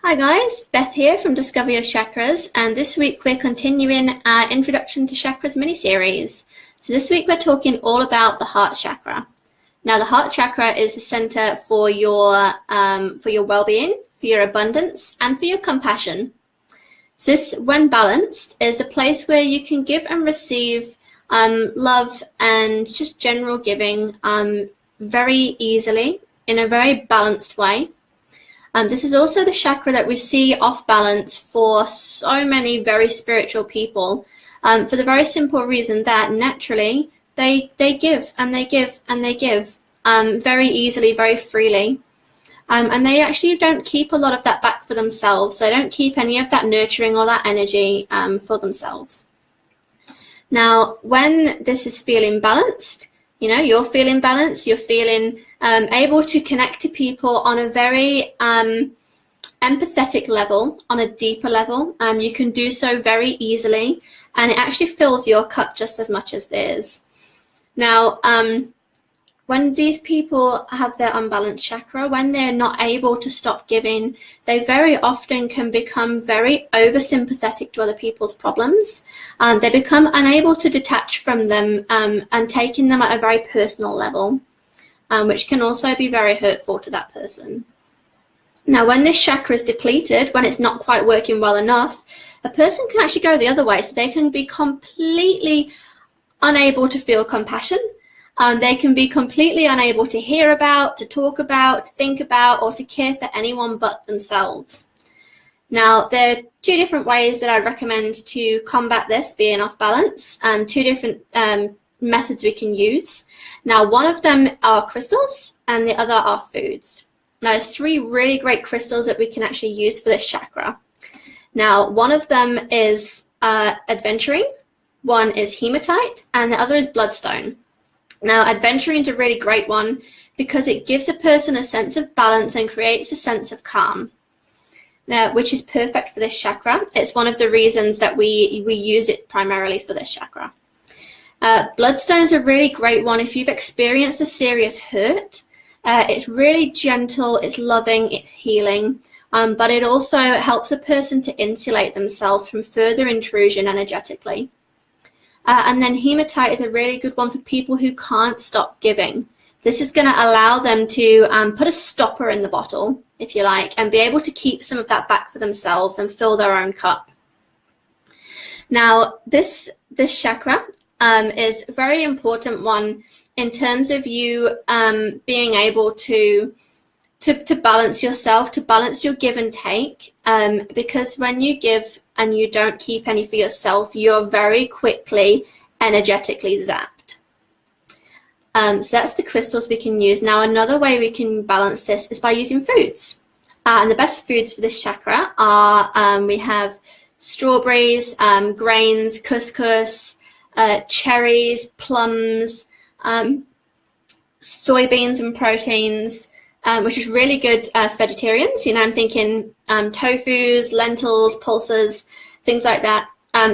Hi guys, Beth here from Discover Your Chakras, and this week we're continuing our Introduction to Chakras mini-series. So this week we're talking all about the heart chakra. Now the heart chakra is the center for your well-being, for your abundance, and for your compassion. So this, when balanced, is a place where you can give and receive love and just general giving very easily in a very balanced way. This is also the chakra that we see off balance for so many very spiritual people, for the very simple reason that naturally they give and they give and they give very easily, very freely. And they actually don't keep a lot of that back for themselves. They don't keep any of that nurturing or that energy for themselves. Now, when this is feeling balanced, you know, you're feeling balanced, you're feeling able to connect to people on a very empathetic level, on a deeper level. You can do so very easily, and it actually fills your cup just as much as theirs. Now, when these people have their unbalanced chakra, when they're not able to stop giving, they very often can become very oversympathetic to other people's problems. They become unable to detach from them and taking them at a very personal level, which can also be very hurtful to that person. Now, when this chakra is depleted, when it's not quite working well enough, a person can actually go the other way. So they can be completely unable to feel compassion. They can be completely unable to hear about, to talk about, to think about, or to care for anyone but themselves. Now, there are two different ways that I recommend to combat this being off balance, two different methods we can use. Now, one of them are crystals and the other are foods. Now, there's three really great crystals that we can actually use for this chakra. Now, one of them is adventurine, one is hematite, and the other is bloodstone. Now, adventurine is a really great one because it gives a person a sense of balance and creates a sense of calm, now, which is perfect for this chakra. It's one of the reasons that we use it primarily for this chakra. Bloodstone is a really great one if you've experienced a serious hurt. It's really gentle, it's loving, it's healing, but it also helps a person to insulate themselves from further intrusion energetically. And then hematite is a really good one for people who can't stop giving. This is going to allow them to put a stopper in the bottle, if you like, and be able to keep some of that back for themselves and fill their own cup. Now, this chakra is a very important one in terms of you being able to balance yourself, to balance your give and take, because when you give and you don't keep any for yourself, you're very quickly energetically zapped. So that's the crystals we can use. Now, another way we can balance this is by using foods. And the best foods for this chakra are, we have strawberries, grains, couscous, cherries, plums, soybeans and proteins, which is really good for vegetarians. You know, I'm thinking tofus, lentils, pulses, things like that.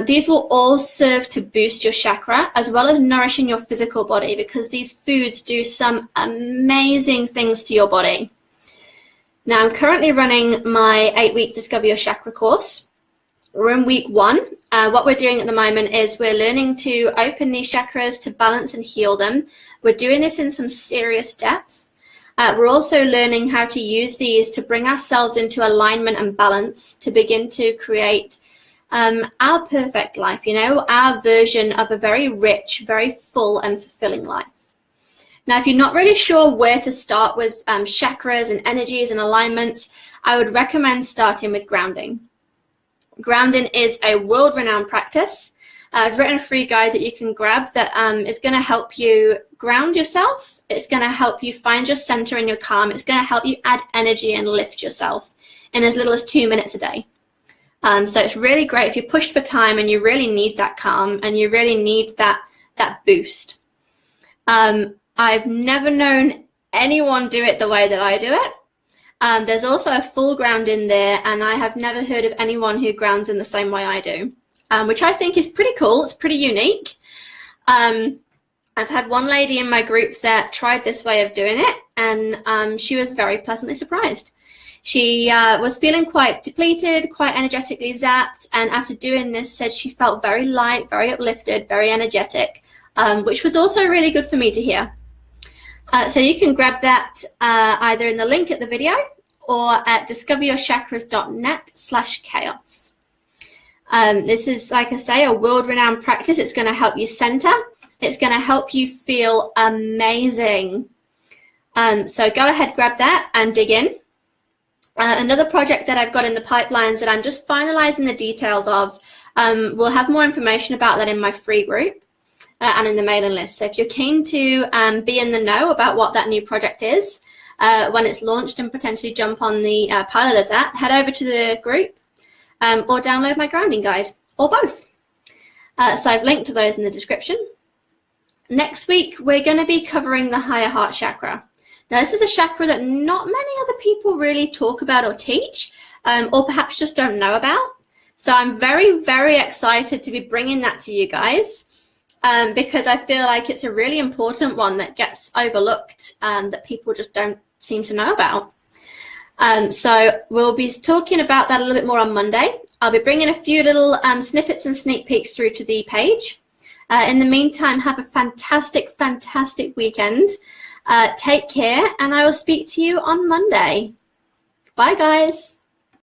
These will all serve to boost your chakra as well as nourishing your physical body, because these foods do some amazing things to your body. Now, I'm currently running my 8-week Discover Your Chakra course. We're in week 1. What we're doing at the moment is we're learning to open these chakras, to balance and heal them. We're doing this in some serious depth. We're also learning how to use these to bring ourselves into alignment and balance, to begin to create our perfect life, you know, our version of a very rich, very full and fulfilling life. Now, if you're not really sure where to start with chakras and energies and alignments, I would recommend starting with grounding. Grounding is a world-renowned practice. I've written a free guide that you can grab that is going to help you ground yourself. It's going to help you find your center and your calm. It's going to help you add energy and lift yourself in as little as 2 minutes a day. So it's really great if you're pushed for time and you really need that calm and you really need that boost. I've never known anyone do it the way that I do it. There's also a full ground in there, and I have never heard of anyone who grounds in the same way I do. Which I think is pretty cool. It's pretty unique. I've had one lady in my group that tried this way of doing it, and she was very pleasantly surprised. She was feeling quite depleted, quite energetically zapped, and after doing this said she felt very light, very uplifted, very energetic, which was also really good for me to hear. So you can grab that either in the link at the video or at discoveryourchakras.net/chaos. This is, like I say, a world-renowned practice. It's going to help you center. It's going to help you feel amazing. So go ahead, grab that and dig in. Another project that I've got in the pipelines that I'm just finalizing the details of, we'll have more information about that in my free group and in the mailing list. So if you're keen to be in the know about what that new project is, when it's launched and potentially jump on the pilot of that, head over to the group or download my grounding guide, or both. So I've linked to those in the description. Next week, we're going to be covering the higher heart chakra. Now, this is a chakra that not many other people really talk about or teach, or perhaps just don't know about. So I'm very, very excited to be bringing that to you guys, because I feel like it's a really important one that gets overlooked, that people just don't seem to know about. So we'll be talking about that a little bit more on Monday. I'll be bringing a few little snippets and sneak peeks through to the page. In the meantime, have a fantastic, fantastic weekend. Take care, and I will speak to you on Monday. Bye, guys.